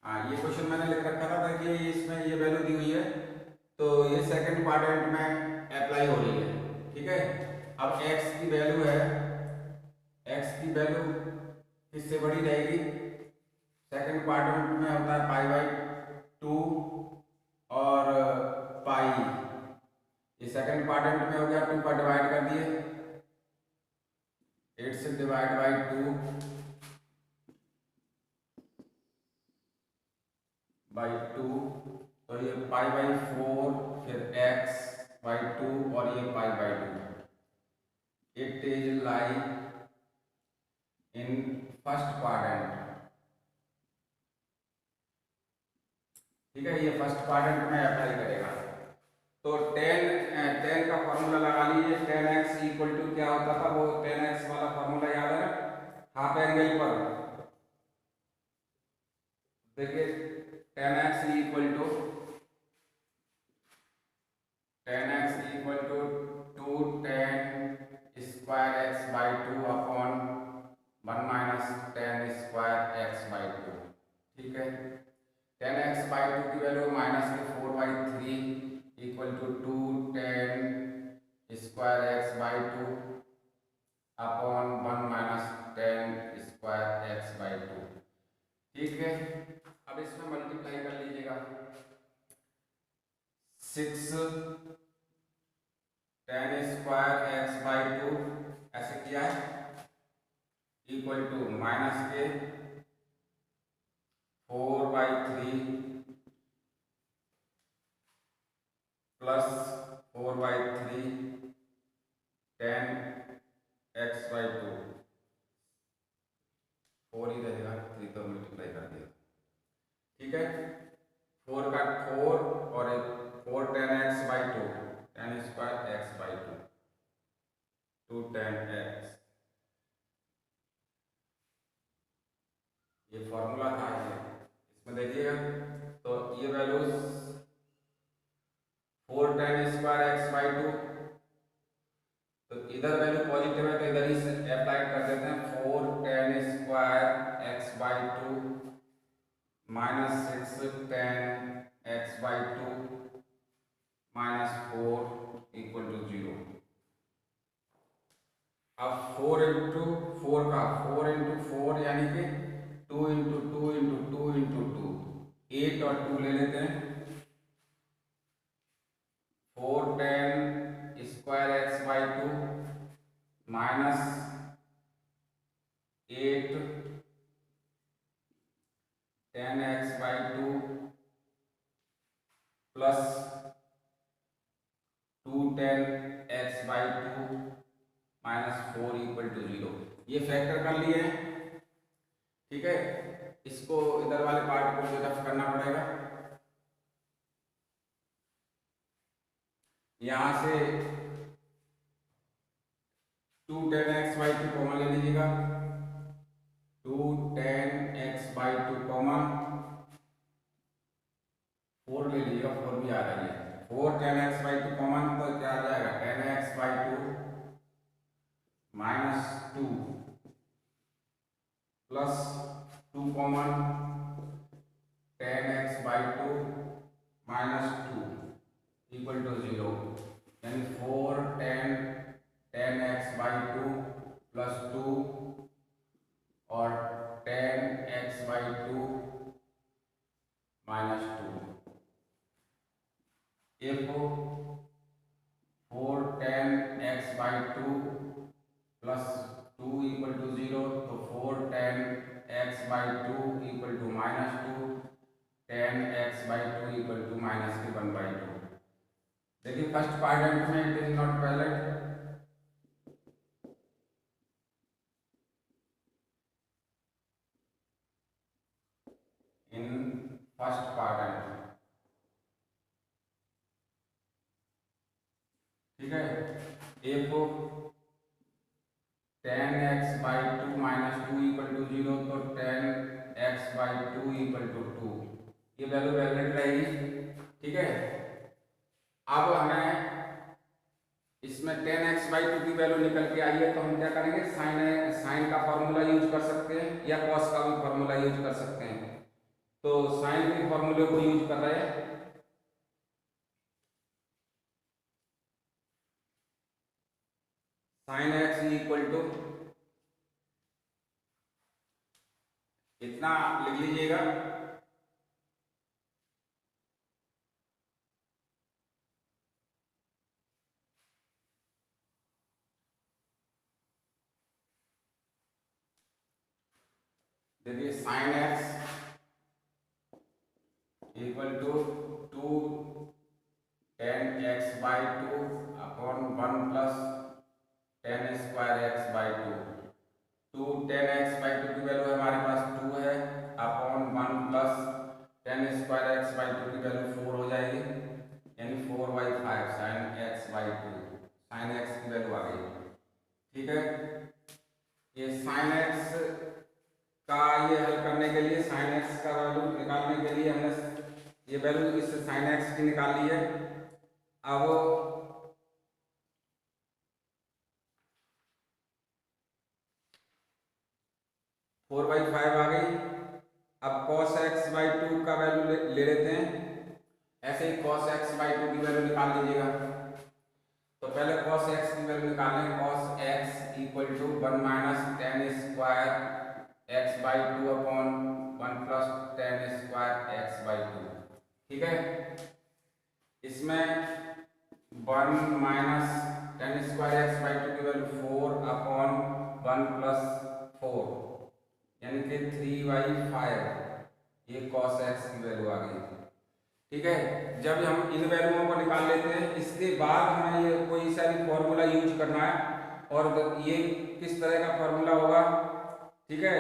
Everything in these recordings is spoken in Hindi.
हाँ, ये क्वेश्चन मैंने लिख रखा था कि इसमें ये वैल्यू दी हुई है, तो ये सेकंड क्वाड्रेंट में अप्लाई हो रही है। ठीक है, अब x की वैल्यू है, x की वैल्यू किससे बड़ी रहेगी? सेकंड क्वाड्रेंट में होता है पाई बाई 2 और पाई। ये सेकंड क्वाड्रेंट में हो गया, 2 का डिवाइड कर दिए, 8 से डिवाइड बाई 2 बाई 2, तो ये पाई बाई 4, फिर x बाई 2 और ये pi by 2। It is lie in first quadrant. ठीक है, ये फर्स्ट क्वाड्रेंट में अप्लाई करेगा। तो टेन का फॉर्मूला लगा लीजिए। 10x इक्वल टू क्या होता था, वो 10x वाला फॉर्मूला याद है? हाफ एंगल पर देखिए, 10x equal to 2 10 square x by 2 upon 1 minus 10 square x by 2। ठीक है, 10x बाई 2 की वैल्यू माइनस के 4 by 3 equal to 2 10 square x by 2 upon 1 minus 10 square x by 2। ठीक है, अब इसमें मल्टीप्लाई कर लीजिएगा। 6 10 स्क्वायर एक्स बाई 2 ऐसे किया है, इक्वल टू माइनस के 4 by 3 plus 4 by 3 10 x by 2। 4 ही रहेगा, 3 तो मल्टीप्लाई कर दिया। ठीक है, 4 का 4 और 4 10 x by 2, 10 square x by 2, 2 10 x. ये फॉर्मूला था, ये इसमें देखिएगा, तो ये वैल्यूज 4 10 स्क्वायर एक्स बाई 2, तो इधर वैल्यू पॉजिटिव है तो इधर ही अप्लाई कर देते हैं। 4 10 square x by 2 minus 6 10 x by 2 minus 4 equal to 0। अब 4 इंटू 4 का 4 इंटू 4 यानी कि 2 इंटू 2 इंटू 2 इंटू 2, 8 और 2 ले लेते हैं। 4 10 square x by 2 minus 8 10 x by 2 plus 2 10 x by 2 minus 4 equal to 0। ये फैक्टर कर लिए हैं। ठीक है, इसको इधर वाले पार्ट को डिडक्ट करना पड़ेगा। यहां से 2 10 एक्स बाई 2 कॉमन ले लीजिएगा। 2 10 एक्स बाई 2 कॉमन, 4 ले लीजिएगा, 4 भी आ रही है। 4 10 एक्स बाई 2 कॉमन, तो क्या आ जाएगा? 10 x by 2 minus 2 plus 2 common 10 x by 2 minus 2 equal to 0। यानी 4 10 10 एक्स बाई 2 प्लस 2 और 10 x by 2 minus 2। if 4 10 x by 2 plus 2 equal to 0, तो 4 10 x by 2 equal to minus 2, 10 x by 2 equal to minus के 1 बाई 2। देखिए, फर्स्ट क्वाड्रेंट में it is not valid. In first quadrant, ठीक है, if 10 x by 2 minus 2 equal to 0, तो 10 एक्स बाई 2 इक्वल टू 2, ये वैल्यू वैलिड रहेगी। ठीक है, अब हमें इसमें 10 एक्स बाई 2 की वैल्यू निकल के आई है, तो हम क्या करेंगे? साइन का फॉर्मूला यूज कर सकते हैं या कॉस का भी फॉर्मूला यूज कर सकते हैं। तो साइन के फॉर्मूले को यूज कर रहे हैं। साइन एक्स इक्वल टू इतना लिख लीजिएगा, देखिए sine x equal to 2 tan x by 2 upon 1 plus tan square x by 2। 2 tan x by 2 की वैल्यू हमारे पास 2 है, upon 1 plus tan square x by 2 की वैल्यू 4 हो जाएगी, यानी 4/5 sine x by 2। Sine x की वैल्यू आ गई। ठीक है, ये साइन एक्स का ये हल करने के लिए, साइन एक्स का वैल्यू निकालने के लिए हमने ये वैल्यू इस साइन एक्स की निकाल ली है। अब 4/5 आ गई। अब cos x बाई 2 का वैल्यू ले लेते हैं। ऐसे ही cos x बाई 2 की वैल्यू निकाल लीजिएगा। तो पहले cos x की वैल्यू निकालें। cos x equal to 1 minus tan square x by 2 upon 1 plus tan square x by 2। ठीक है, इसमें 1 minus tan square x by 2 की वैल्यू 4 अपॉन 1 प्लस 4 यानी कि 3/5, ये cos x की वैल्यू आ गई। ठीक है, जब हम इन वैल्यूओं को निकाल लेते हैं, इसके बाद हमें ये कोई सा भी फॉर्मूला यूज करना है। और ये किस तरह का फॉर्मूला होगा, ठीक है।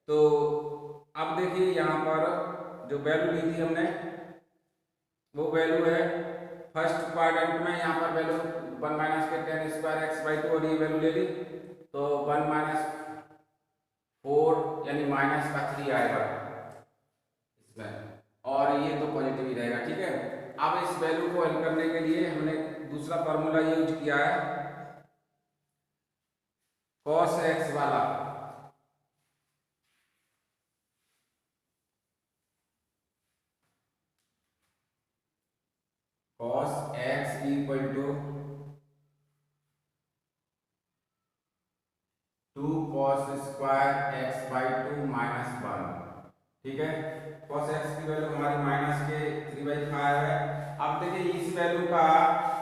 तो अब देखिए यहाँ पर जो वैल्यू ली थी हमने, वो वैल्यू है फर्स्ट क्वाड्रेंट में। यहाँ पर वैल्यू 1 माइनस के tan स्क्वायर x बाई 2 और ये वैल्यू ले ली, तो 1 माइनस 4 यानी माइनस का 3 आएगा इसमें, और ये तो पॉजिटिव ही रहेगा। ठीक है, अब इस वैल्यू को हल करने के लिए हमने दूसरा फॉर्मूला यूज किया है, cos x वाला। cos x equal to 2 cos square x by 2 minus 1। ठीक है, cos x की वैल्यू हमारी माइनस के 3/5 है। अब देखिए इस वैल्यू का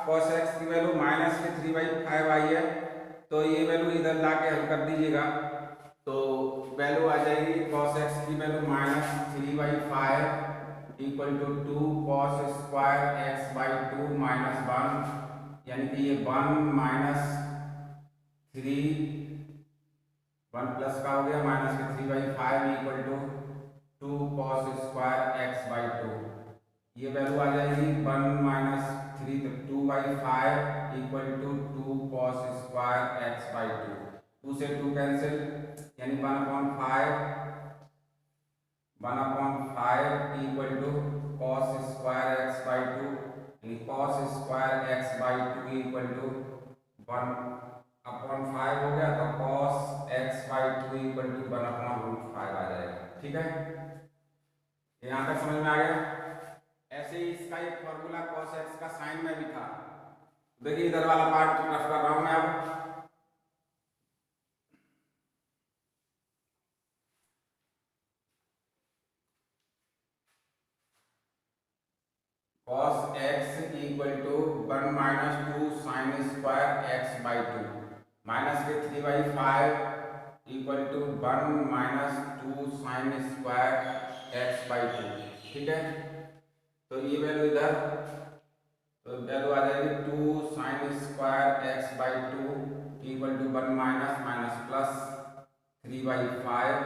cos x की वैल्यू माइनस के 3/5 आई है, तो ये वैल्यू इधर ला के हल कर दीजिएगा। तो वैल्यू आ जाएगी cos x की value minus 3/5 equal to 2 cos square x by 2 minus 1, यानी कि ये 1 माइनस 3 1 प्लस का हो गया माइनस के 3/5 equal to 2 cos square x by 2। ये वैल्यू आ जाएगी 1 माइनस 3 तो 2/5 equal to 2 cos square x by 2। 2 से 2 कैंसिल, यानी 1/5 equal to cos square x by 2, यानी cos square x by 2 equal to 1/5 हो गया, तो cos x by 2 equal to 1/√5 आ जाएगा। ठीक है, यहाँ तक समझ में आ गया। ऐसे ही इसका एक फॉर्मूला cos x का साइन में भी था। देखिए इधर वाला पार्ट रफ कर रहा हूं मैं। अब cos x equal to 1 minus 2 sine square x by 2 minus के 3/5 equal to 1 minus 2 sine square x by 2। ठीक है, तो ये वैल्यू इधर, तो वैल्यू आ जाएगी 2 sine square x by 2 equal to 1 minus minus plus 3/5,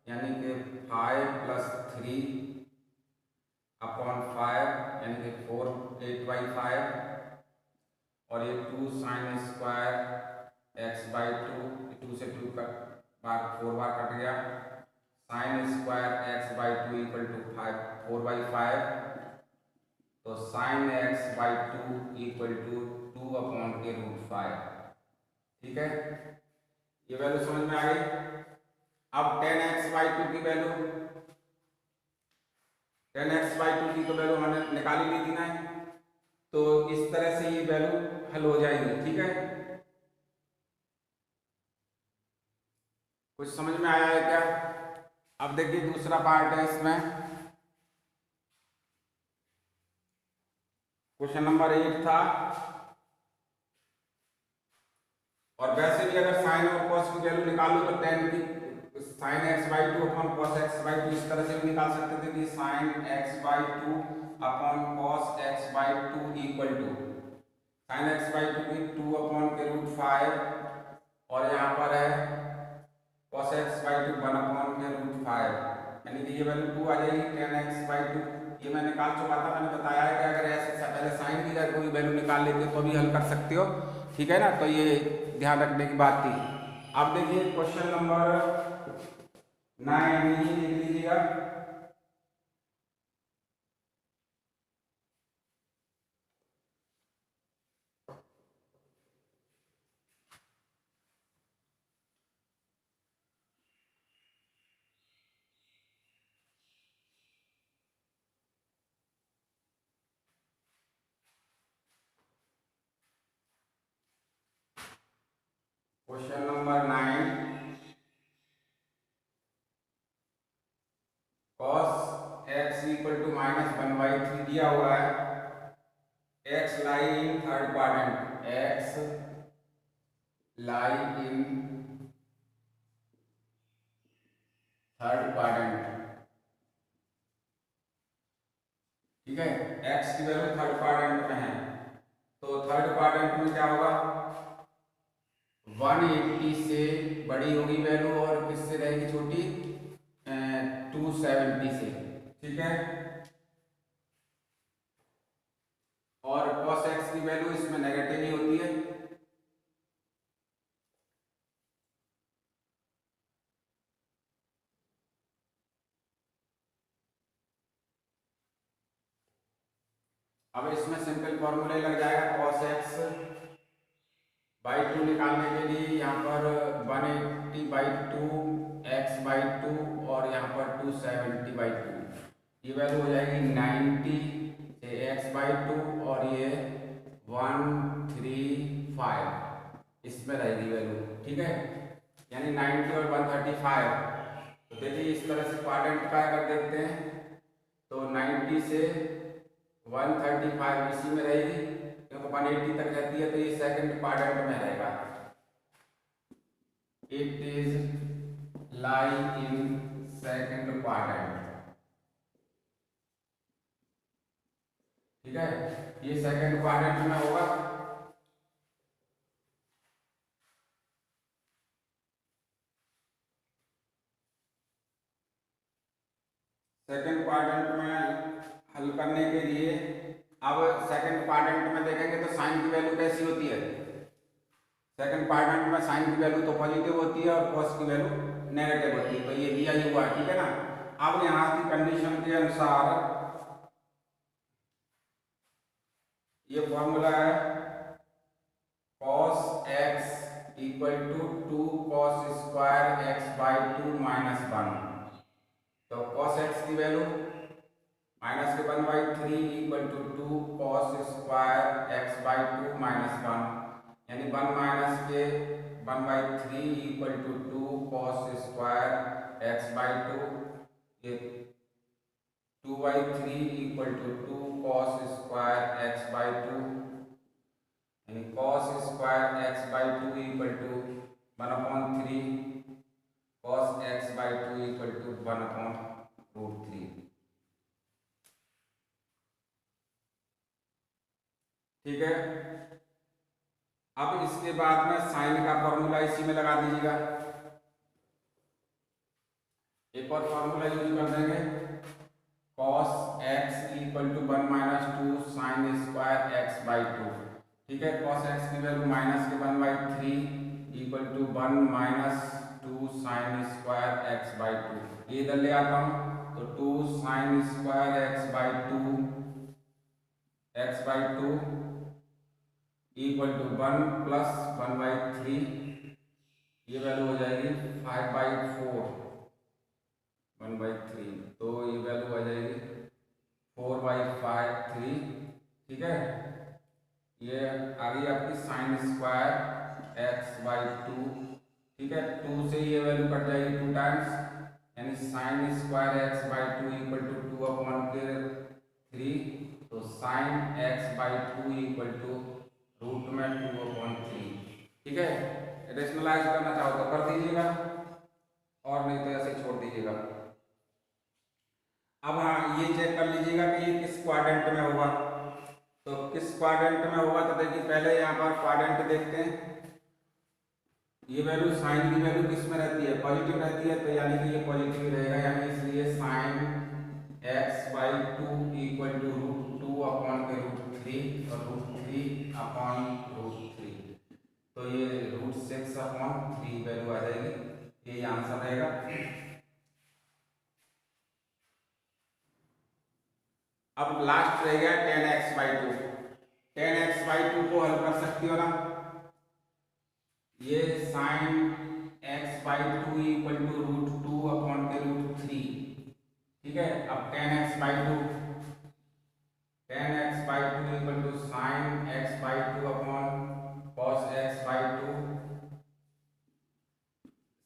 यानी कि 5 प्लस 3 अपॉन 5, यानी कि 4 8/5, और ये 2 साइन स्क्वायर x बाई 2 से 2 का बार 4 बार कट गया, sine square x by 2 equal to 4/5, तो sine x by 2 equal to 2/√5। ठीक है, ये वैल्यू समझ में आ गई। अब tan x बाई 2 की वैल्यू 10x/2 की तो वैल्यू हमने निकाल ही ली थी ना, तो इस तरह से ये वैल्यू हल हो जाएगी। ठीक है, कुछ समझ में आया है क्या? अब देखिए दूसरा पार्ट है इसमें, क्वेश्चन नंबर 8 था। और वैसे भी अगर साइन और कॉस की वैल्यू निकालो तो टेन की sign x/2 upon cos x/2 इस तरह से भी निकाल सकते थे कि sine x/2 upon cos x/2 equal to sine x/2 की 2 अपॉन के रूट 5 और यहाँ पर है cos x/2 1 अपॉन के रूट 5, यानी कि ये वैल्यू 2 आ जाएगी 10x/2। ये मैं निकाल चुका था, मैंने बताया है कि अगर ऐसे पहले साइन की कोई वैल्यू निकाल लेते तो भी हल कर सकते हो। ठीक है ना, तो ये ध्यान रखने की बात थी। अब देखिए क्वेश्चन नंबर 9 ये लिख लीजिएगा। Question number 9, cos x equal to -1/3 दिया हुआ है। x lie in third quadrant, x lie in third quadrant. ठीक है, x की वैल्यू थर्ड क्वाड्रेंट में है, तो थर्ड क्वाड्रेंट में क्या होगा, 180 से बड़ी होगी वैल्यू और किससे रहेगी छोटी, 270 से। ठीक है, और cos x की वैल्यू इसमें नेगेटिव ही होती है। अब इसमें सिंपल फॉर्मूले लग जाएगा, cos x/2 निकालने के लिए यहाँ पर 180/2 x/2 और यहाँ पर 270/2, ये वैल्यू हो जाएगी 90 से x/2 और ये 135 इसमें रहेगी वैल्यू। ठीक है, यानी 90 और 135। तो देखिए इस तरह से क्वाड्रेंट का अगर देखते हैं तो 90 से 135 इसी में रहेगी, क्योंकि 180 तक रहती है, तो ये सेकंड क्वाड्रेंट में रहेगा। It is lie in second quadrant. ठीक है, ये सेकंड क्वाड्रेंट में होगा। सेकंड क्वाड्रेंट में हल करने के लिए अब सेकंड क्वाड्रेंट में देखेंगे तो साइन की वैल्यू कैसी होती है, सेकंड क्वाड्रेंट में साइन की वैल्यू तो पॉजिटिव होती है और कॉस की वैल्यू नेगेटिव होती है, तो ये दिया ही हुआ है। ठीक है ना, अब यहाँ की कंडीशन के अनुसार ये फॉर्मूला है cos x equal to 2 cos square x/2 -1। तो cos x की value -1/3 equal to 2 cos square x/2 -1, यानी 1 माइनस के 1/3 equal to 2 cos square x/2, ये 2/3 equal to 2 cos square x/2, यानी cos square x/2 equal to 1/3 cos x/2 equal to 1/√3। ठीक है, अब इसके बाद में साइन का फॉर्मूला इसी में लगा दीजिएगा। एक और फॉर्मूला यूज कर देंगे, cos x equal to 1 - 2 sine square x/2। ठीक है, cos x की वैल्यू माइनस के 1/3 equal to 1 - 2 sine square x/2। ये इधर ले आता हूँ तो 2 sine square x/2 equal to 1 plus 1/3, ये वैल्यू हो जाएगी 5/4 1/3, तो ये वैल्यू आ जाएगी 4/5 3। ठीक है, ये आ गई आपकी साइन स्क्वायर x/2। ठीक है, 2 से ये वैल्यू कट जाएगी 2 टाइम्स, यानी sign square x/2 equal to 2/3। तो sign x/2 equal to root में 2/3। ठीक है, रेशनलाइज करना चाहो तो कर दीजिएगा और नहीं तो ऐसे छोड़ दीजिएगा। अब हाँ, ये चेक कर लीजिएगा कि ये किस क्वाड्रेंट में होगा। तो किस क्वाड्रेंट में होगा तो देखिए, पहले यहाँ पर क्वाड्रेंट देखते हैं। ये वैल्यू साइन की वैल्यू किस में रहती है, पॉजिटिव रहती है, तो यानी कि ये पॉजिटिव रहेगा, यानी इसलिए साइन x/2 इक्वल टू √2/√3 और √3/√3। तो ये √6/3 वैल्यू आ जाएगी, यही आंसर रहेगा। अब लास्ट रह गया 10x/2। 10x/2 को हल कर सकती हो ना, ये साइन x/2 इक्वल टू √2/√3। ठीक है, अब 10x/2 equal to sign x/2/cos x/2।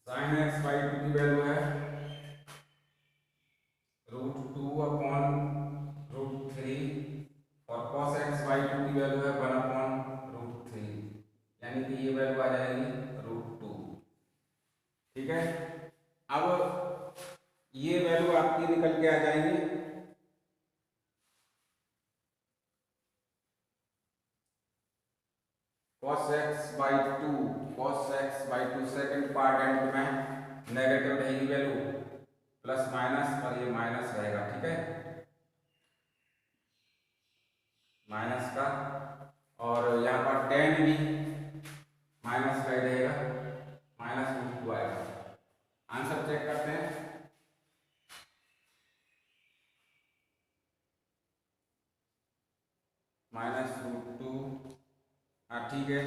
Sign x/2 की वैल्यू है √2/√3 और cos x/2 की वैल्यू है 1/√3, यानी कि ये वैल्यू आ जाएगी √2। ठीक है, अब ये वैल्यू आपकी निकल के आ जाएंगी cos x/2 सेकंड क्वाड्रेंट में नेगेटिव रहेगी वैल्यू, प्लस माइनस, और ये माइनस रहेगा। ठीक है, माइनस का, और यहाँ पर 10 भी माइनस का ही रहेगा, -√2 आएगा। आंसर चेक करते हैं। -√2, हाँ ठीक है।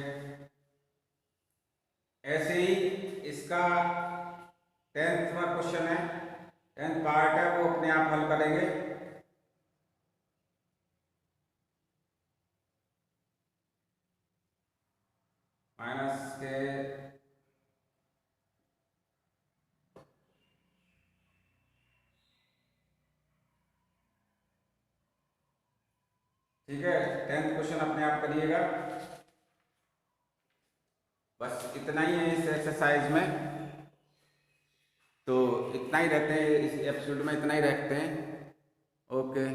ऐसे ही इसका 10th का क्वेश्चन है, 10th पार्ट है, वो अपने आप हल करेंगे। माइनस के ठीक है, 10th क्वेश्चन अपने आप करिएगा। बस इतना ही है इस एक्सरसाइज में, तो इतना ही रहते हैं इस एपिसोड में, इतना ही रखते हैं। ओके।